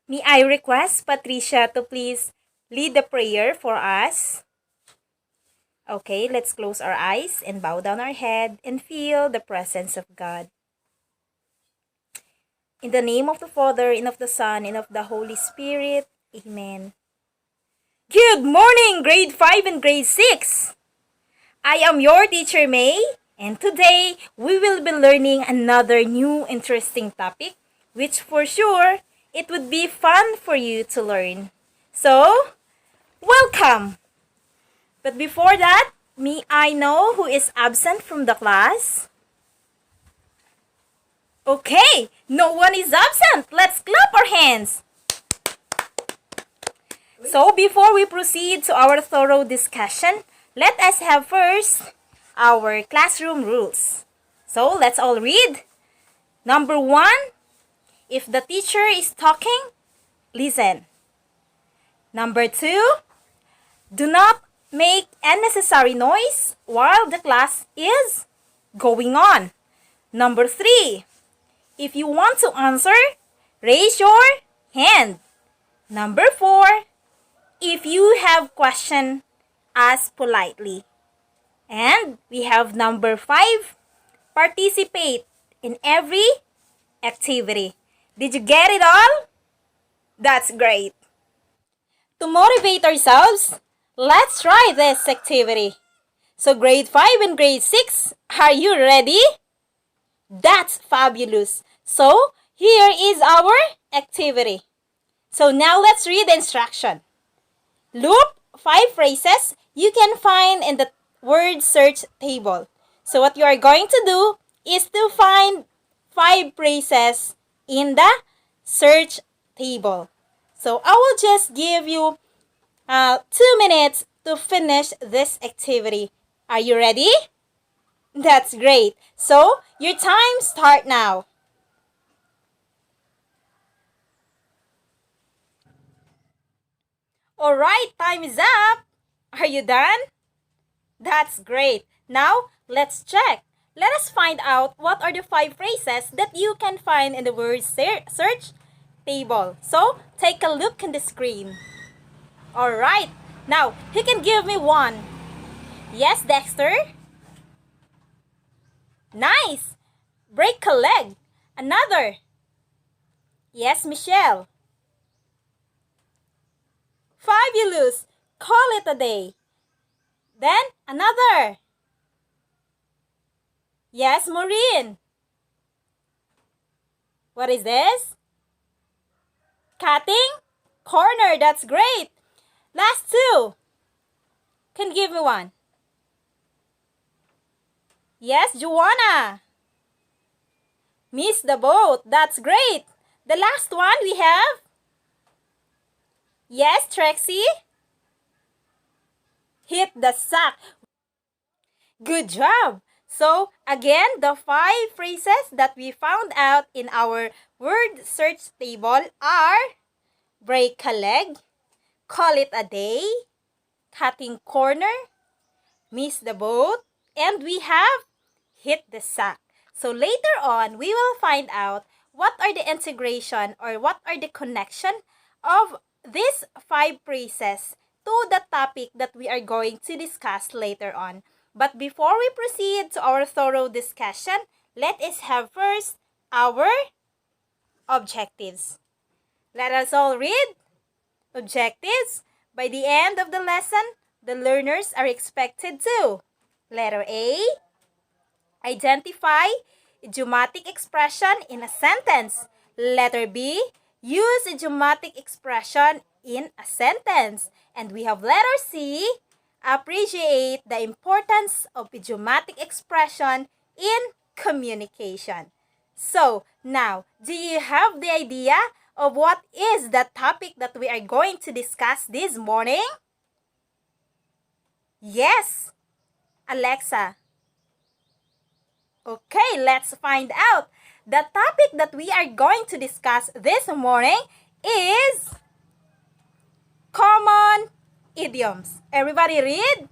May I request Patricia to please lead the prayer for us? Okay, let's close our eyes and bow down our head and feel the presence of God. In the name of the Father, and of the Son, and of the Holy Spirit. Amen. Good morning, grade 5 and grade 6! I am your teacher May, and today we will be learning another new interesting topic, which for sure it would be fun for you to learn. So, welcome! But before that, may I know who is absent from the class? Okay, no one is absent. Let's clap our hands. So before we proceed to our thorough discussion, let us have first our classroom rules. So let's all read. Number 1, if the teacher is talking, listen. Number 2, do not make unnecessary noise while the class is going on. Number 3, if you want to answer, raise your hand. Number 4, if you have question, ask politely. And we have number 5, participate in every activity. Did you get it all? That's great. To motivate ourselves, let's try this activity. So grade 5 and grade 6, are you ready? That's fabulous. So here is our activity. So now let's read the instruction. Loop 5 phrases you can find in the word search table. So what you are going to do is to find 5 phrases in the search table. So I will just give you 2 minutes to finish this activity. Are you ready? That's great. So your time starts now. Alright, time is up. Are you done? That's great. Now, let's check. Let us find out what are the 5 phrases that you can find in the word search table. So, take a look in the screen. Alright, now, who can give me one? Yes, Dexter? Nice! Break a leg. Another. Yes, Michelle. Fabulous! Call it a day. Then, another. Yes, Maureen. What is this? Cutting? Corner, that's great. Last 2. Can you give me one? Yes, Joanna. Miss the boat, that's great. The last one we have? Yes, Trixie. Hit the sack. Good job. So, again, the 5 phrases that we found out in our word search table are break a leg, call it a day, cutting corner, miss the boat, and we have hit the sack. So, later on, we will find out what are the integration or what are the connection of these 5 phrases to the topic that we are going to discuss later on. But before we proceed to our thorough discussion, let us have first our objectives. Let us all read. Objectives. By the end of the lesson, the learners are expected to: letter A, identify idiomatic expression in a sentence. Letter B, use idiomatic expression in a sentence. And we have letter C, appreciate the importance of idiomatic expression in communication. So, now, do you have the idea of what is the topic that we are going to discuss this morning? Yes, Alexa. Okay, let's find out. The topic that we are going to discuss this morning is common idioms. Everybody read?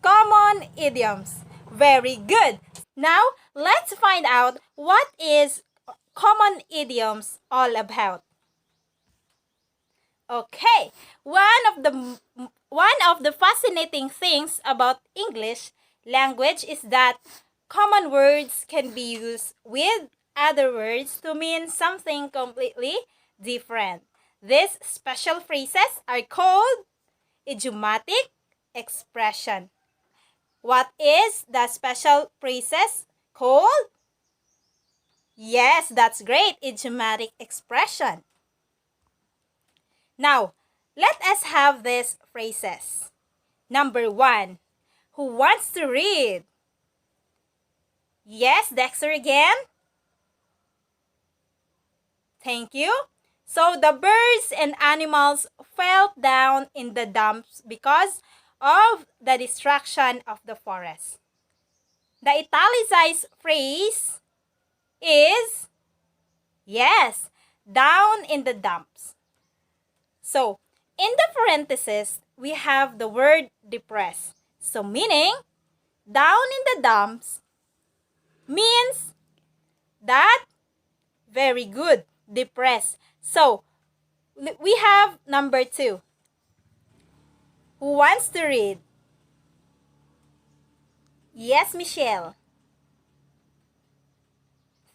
Common idioms. Very good. Now, let's find out what is common idioms all about. Okay, one of the fascinating things about English language is that common words can be used with other words to mean something completely different. These special phrases are called idiomatic expression. What is the special phrases called? Yes, that's great, idiomatic expression. Now, let us have these phrases. Number 1, who wants to read? Yes, Dexter again. Thank you. So the birds and animals fell down in the dumps because of the destruction of the forest. The italicized phrase is, yes, down in the dumps. So, in the parentheses, we have the word depressed. So, meaning, down in the dumps means that very good, depressed. So, we have number 2. Who wants to read? Yes, Michelle.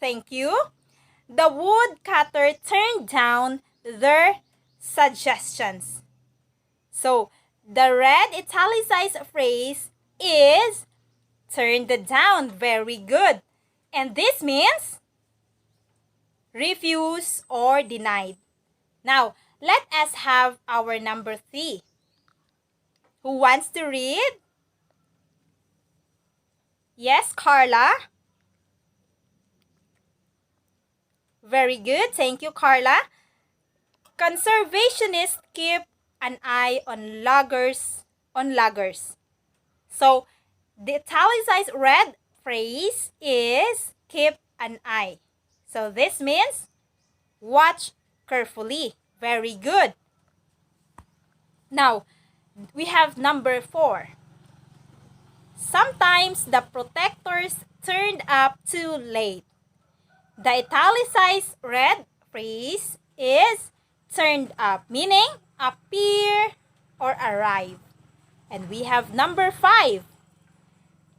Thank you. The woodcutter turned down their suggestions. So, the red italicized phrase is turned down. Very good. And this means refuse or denied. Now, let us have our number 3. Who wants to read? Yes, Carla. Very good. Thank you, Carla. Conservationists keep an eye on loggers. So, the italicized red phrase is keep an eye. So, this means watch carefully. Very good. Now, we have number 4. Sometimes the protectors turned up too late. The italicized red phrase is turned up, meaning appear or arrive. And we have number 5.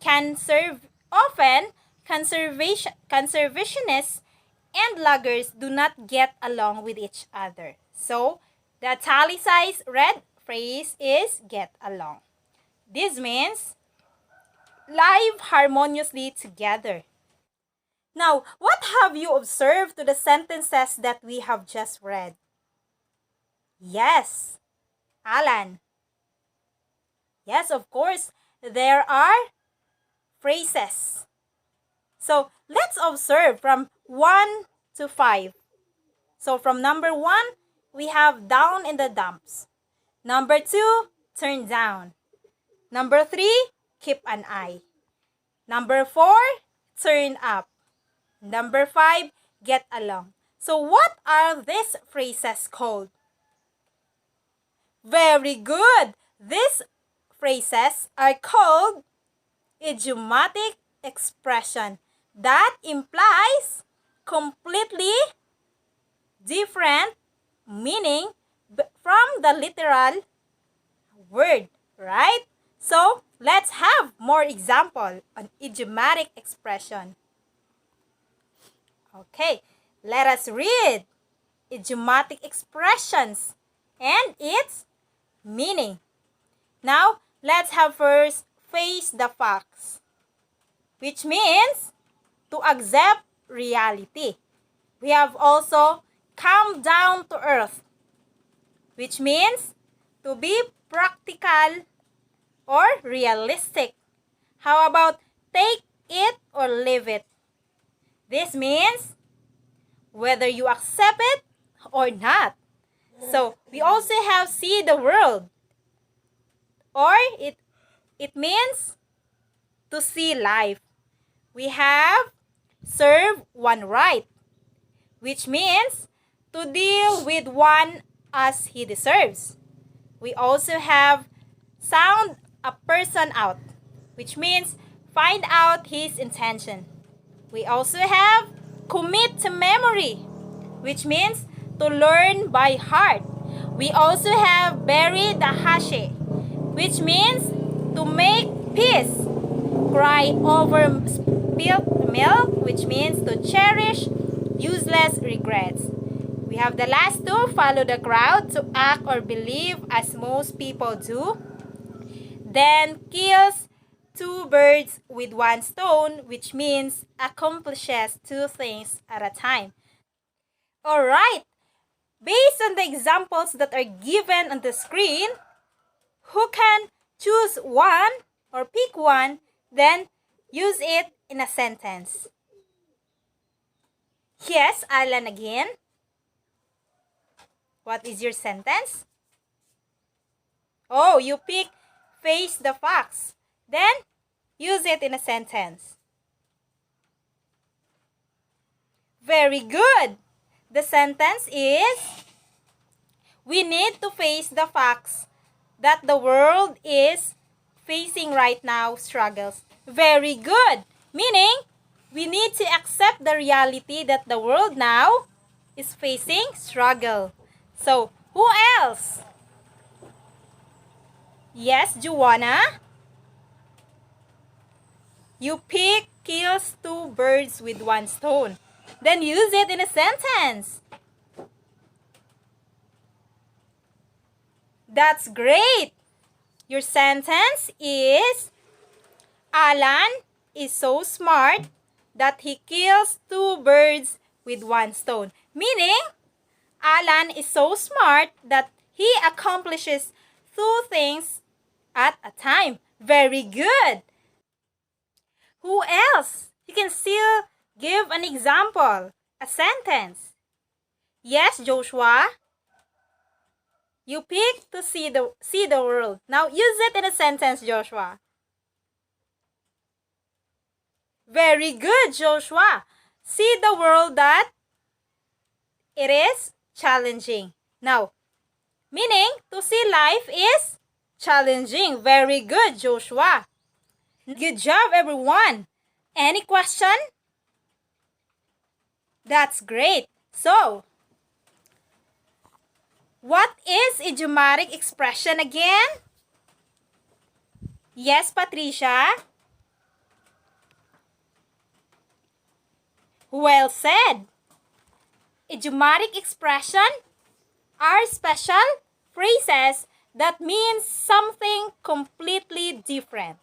Conservationists and loggers do not get along with each other. So, the italicized red phrase is get along. This means live harmoniously together. Now, what have you observed to the sentences that we have just read? Yes, Alan. Yes, of course, there are phrases. So, let's observe from 1 to 5. So, from number 1, we have down in the dumps. Number 2, turn down. Number 3, keep an eye. Number 4, turn up. Number 5, get along. So, what are these phrases called? Very good! These phrases are called idiomatic expression. That implies completely different meaning from the literal word, right? So, let's have more example on idiomatic expression. Okay, let us read idiomatic expressions and its meaning. Now, let's have first face the facts, which means to accept reality. We have also come down to earth, which means to be practical or realistic. How about take it or leave it? This means whether you accept it or not. So, we also have see the world, or it means to see life. We have serve one right, which means to deal with one as he deserves. We also have sound a person out, which means find out his intention. We also have commit to memory, which means to learn by heart. We also have bury the hashe, which means to make peace. Cry over spilled milk, which means to cherish useless regrets. We have the last two, follow the crowd, to act or believe as most people do. Then kills two birds with one stone, which means accomplishes two things at a time. Alright, based on the examples that are given on the screen, who can choose one or pick one, then use it in a sentence? Yes, Alan again. What is your sentence? Oh, you pick face the facts. Then, use it in a sentence. Very good. The sentence is, we need to face the facts that the world is facing right now struggles. Very good. Meaning, we need to accept the reality that the world now is facing struggle. So, who else? Yes, Joanna? You pick kills two birds with one stone. Then use it in a sentence. That's great. Your sentence is, Alan is so smart that he kills two birds with one stone. Meaning, Alan is so smart that he accomplishes two things at a time. Very good. Who else? You can still give an example, a sentence. Yes, Joshua? You pick to see the world. Now use it in a sentence, Joshua. Very good, Joshua. See the world that it is challenging. Now, meaning to see life is challenging. Very good, Joshua. Good job, everyone. Any question? That's great. So, what is idiomatic expression again? Yes, Patricia? Well said. Idiomatic expression are special phrases that mean something completely different.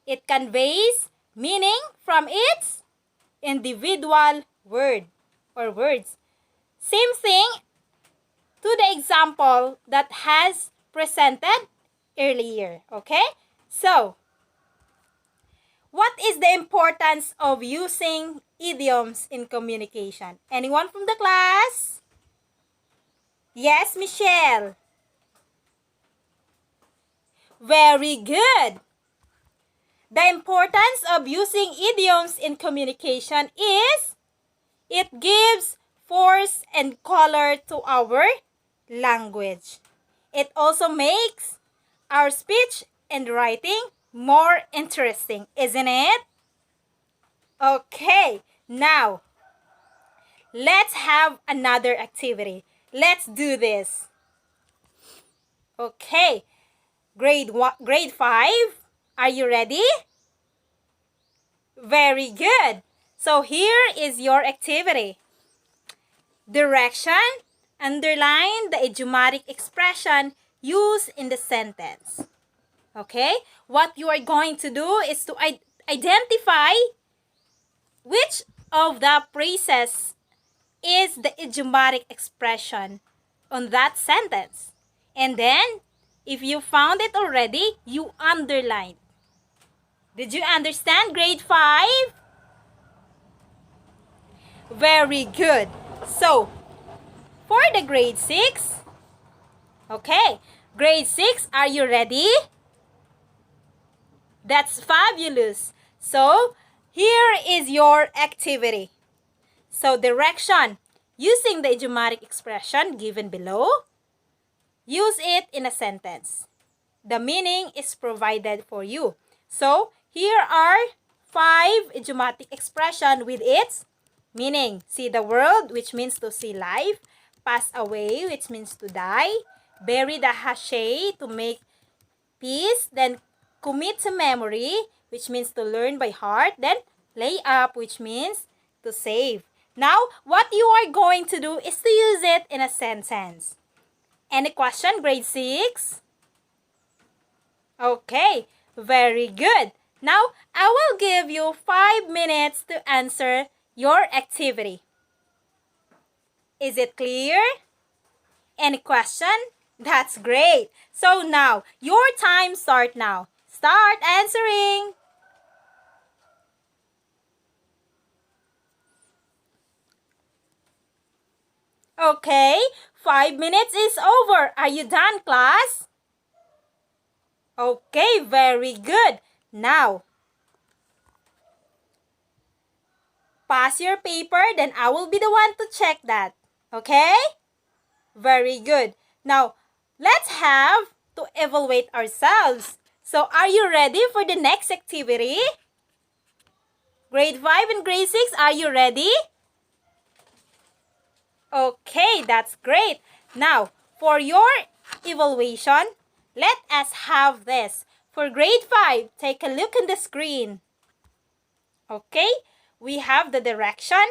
It conveys meaning from its individual word or words. Same thing to the example that has presented earlier. Okay? So, what is the importance of using idioms in communication? Anyone from the class? Yes, Michelle. Very good. The importance of using idioms in communication is it gives force and color to our language. It also makes our speech and writing more interesting, isn't it? Okay, now let's have another activity. Let's do this. Okay, grade 5, are you ready? Very good. So here is your activity. Direction, underline the idiomatic expression used in the sentence. Okay, what you are going to do is to identify which of the phrases is the idiomatic expression on that sentence. And then, if you found it already, you underline. Did you understand grade 5? Very good. So, for the grade 6, okay, grade 6, are you ready? That's fabulous. So, here is your activity. So, direction. Using the idiomatic expression given below, use it in a sentence. The meaning is provided for you. So, here are 5 idiomatic expressions with its meaning. See the world, which means to see life. pass away, which means to die. Bury the hashay, to make peace. Then commit to memory, which means to learn by heart. Then lay up, which means to save. Now, what you are going to do is to use it in a sentence. Any question, grade 6? Okay, very good. Now, I will give you 5 minutes to answer your activity. Is it clear? Any question? That's great. So now, your time start now. Start answering. Okay, 5 minutes is over. Are you done, class? Okay, very good. Now, pass your paper, then I will be the one to check that. Okay? Very good. Now, let's have to evaluate ourselves. So, are you ready for the next activity? Grade 5 and grade 6, are you ready? Okay, that's great. Now, for your evaluation, let us have this. For grade 5, take a look on the screen. Okay, we have the direction.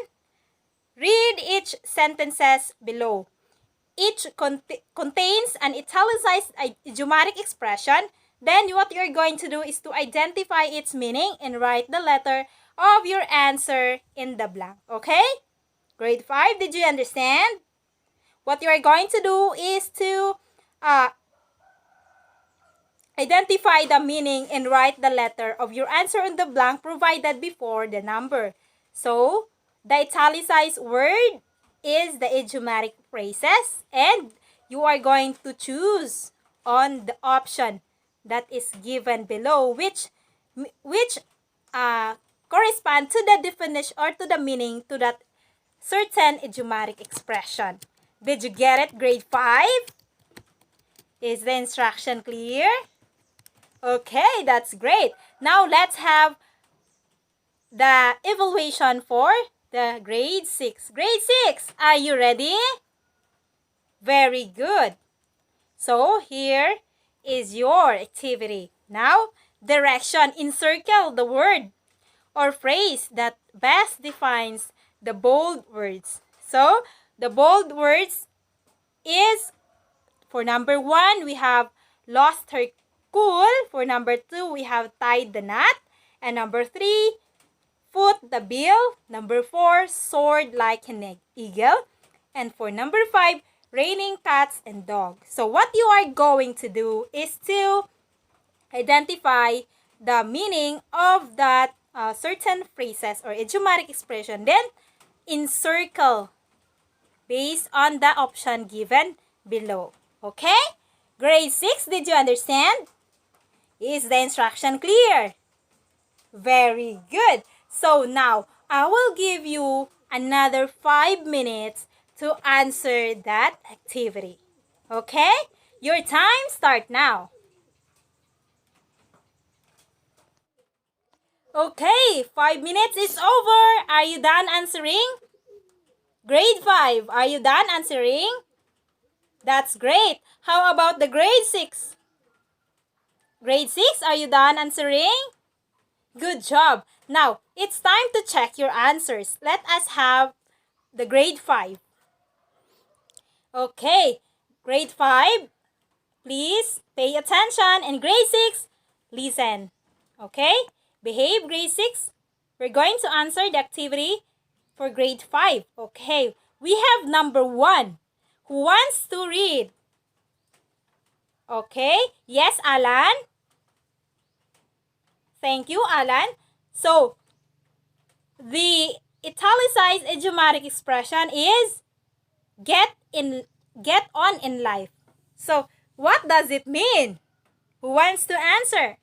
Read each sentences below. Each contains an italicized idiomatic expression. Then what you're going to do is to identify its meaning and write the letter of your answer in the blank. Okay? Grade 5, did you understand? What you are going to do is to identify the meaning and write the letter of your answer in the blank provided before the number. So, the italicized word is the idiomatic phrases, and you are going to choose on the option that is given below, which correspond to the definition or to the meaning to that certain idiomatic expression. Did you get it, grade 5? Is the instruction clear? Okay, that's great. Now, let's have the evaluation for the grade 6. Grade 6, are you ready? Very good. So, here is your activity. Now, direction. Encircle the word or phrase that best defines the bold words. So, the bold words is, for number 1, we have lost her cool. For number 2, we have tied the knot. And number 3, foot the bill. Number 4, soared like an eagle. And for number 5, raining cats and dogs. So what you are going to do is to identify the meaning of that certain phrases or idiomatic expression. Then encircle based on the option given below. Okay? Grade 6, did you understand? Is the instruction clear? Very good. So now, I will give you another 5 minutes to answer that activity. Okay? Your time start now. Okay, 5 minutes is over. Are you done answering? Grade 5, are you done answering? That's great. How about the grade 6? Grade 6, are you done answering? Good job. Now, it's time to check your answers. Let us have the grade 5. Okay, grade 5, please pay attention. And grade 6, listen. Okay, behave, grade 6. We're going to answer the activity for grade 5. Okay, we have number 1. Who wants to read? Okay, yes, Alan? Thank you, Alan. So, the italicized idiomatic expression is get on in life. So, what does it mean? Who wants to answer?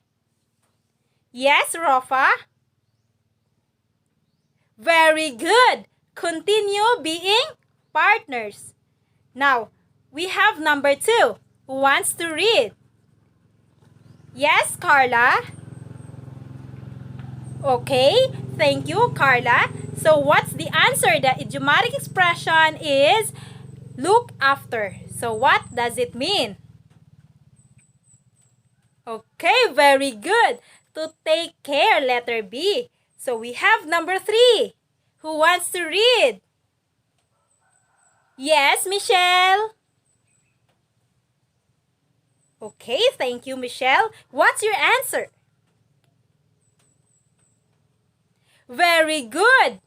Yes, Rafa? Very good. Continue being partners. Now, we have number 2. Who wants to read? Yes, Carla? Okay, thank you, Carla. So, what's the answer? The idiomatic expression is look after. So what does it mean? Okay, very good. To take care, letter B. So we have number 3. Who wants to read? Yes, Michelle. Okay, thank you, Michelle. What's your answer? Very good.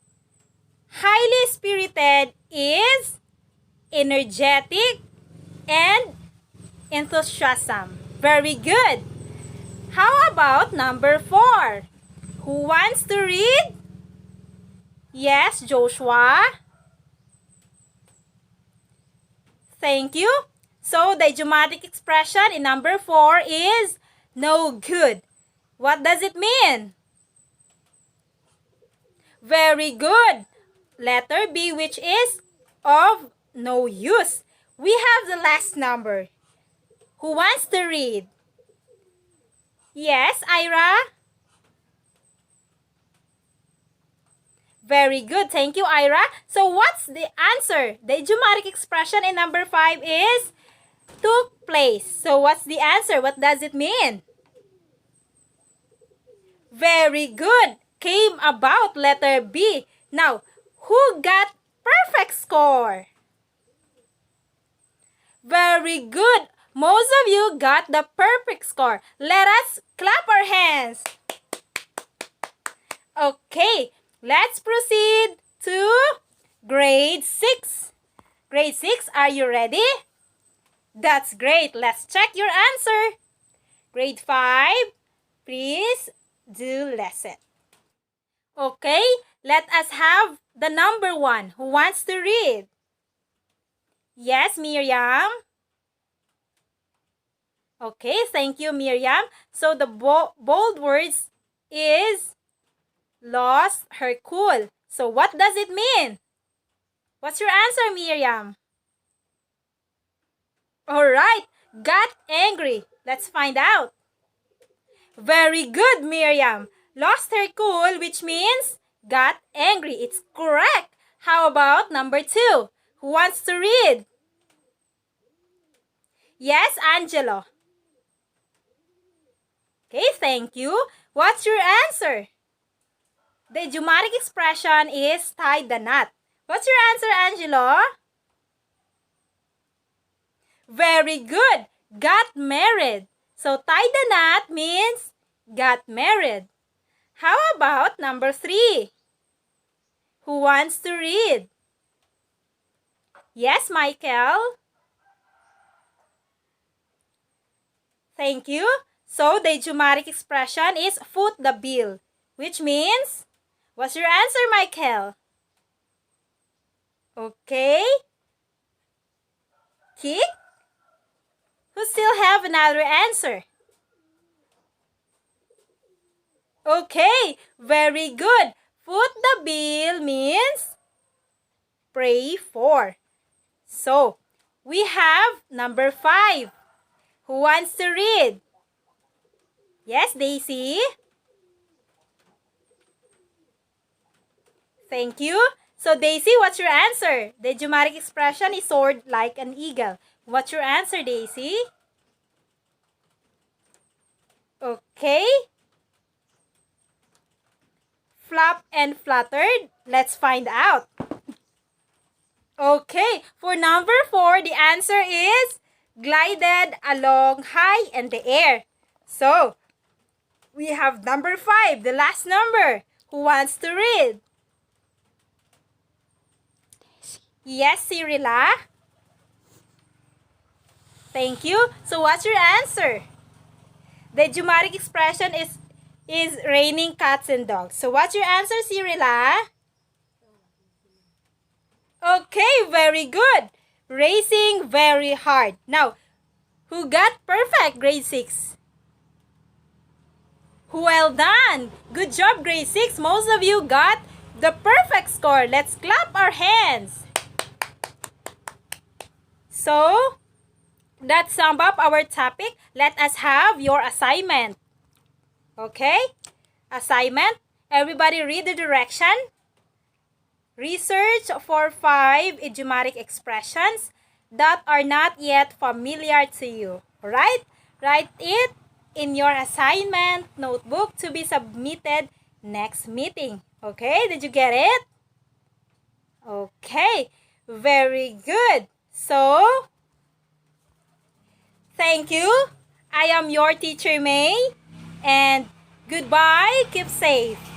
Highly spirited is energetic and enthusiasm. Very good. How about number 4? Who wants to read? Yes, Joshua. Thank you. So the idiomatic expression in number 4 is no good. What does it mean? Very good. Letter B, which is of no use. We have the last number. Who wants to read? Yes, Ira? Very good. Thank you, Ira. So what's the answer? The idiomatic expression in number 5 is took place. So what's the answer? What does it mean? Very good. Came about, letter B. Now, who got perfect score? Very good. Most of you got the perfect score. Let us clap our hands. Okay, let's proceed to grade 6. Grade 6, are you ready? That's great. Let's check your answer. Grade 5, please do lesson. Okay, let us have the number 1. Who wants to read? Yes, Miriam. Okay, thank you, Miriam. So the bold words is lost her cool. So what does it mean? What's your answer, Miriam? Alright, got angry. Let's find out. Very good, Miriam. Lost her cool, which means got angry. It's correct. How about number 2? Who wants to read? Yes, Angelo. Okay, thank you. What's your answer? The idiomatic expression is tied the knot. What's your answer, Angelo? Very good. Got married. So tie the knot means got married. How about number 3? Who wants to read? Yes, Michael. Thank you. So the idiomatic expression is foot the bill, which means, what's your answer, Michael? Okay. Kick? Who still have another answer? Okay, very good. Foot the bill means pray for. So, we have number 5. Who wants to read? Yes, Daisy? Thank you. So, Daisy, what's your answer? The idiomatic expression is soared like an eagle. What's your answer, Daisy? Okay. Flap and fluttered. Let's find out. Okay, for number 4, the answer is glided along high in the air. So, we have number 5, the last number. Who wants to read? Yes, Cyrilla. Thank you. So, what's your answer? The idiomatic expression is raining cats and dogs. So, what's your answer, Cyrilla? Okay, very good. Racing very hard. Now, who got perfect, grade 6? Well done. Good job, grade 6. Most of you got the perfect score. Let's clap our hands. So, let's sum up our topic. Let us have your assignment. Okay? Assignment. Everybody read the direction. Research for 5 idiomatic expressions. that are not yet familiar to you. Alright? Write it in your assignment notebook to be submitted next meeting. Okay? Did you get it? Okay. Very good. So, thank you. I am your teacher May. And goodbye. Keep safe.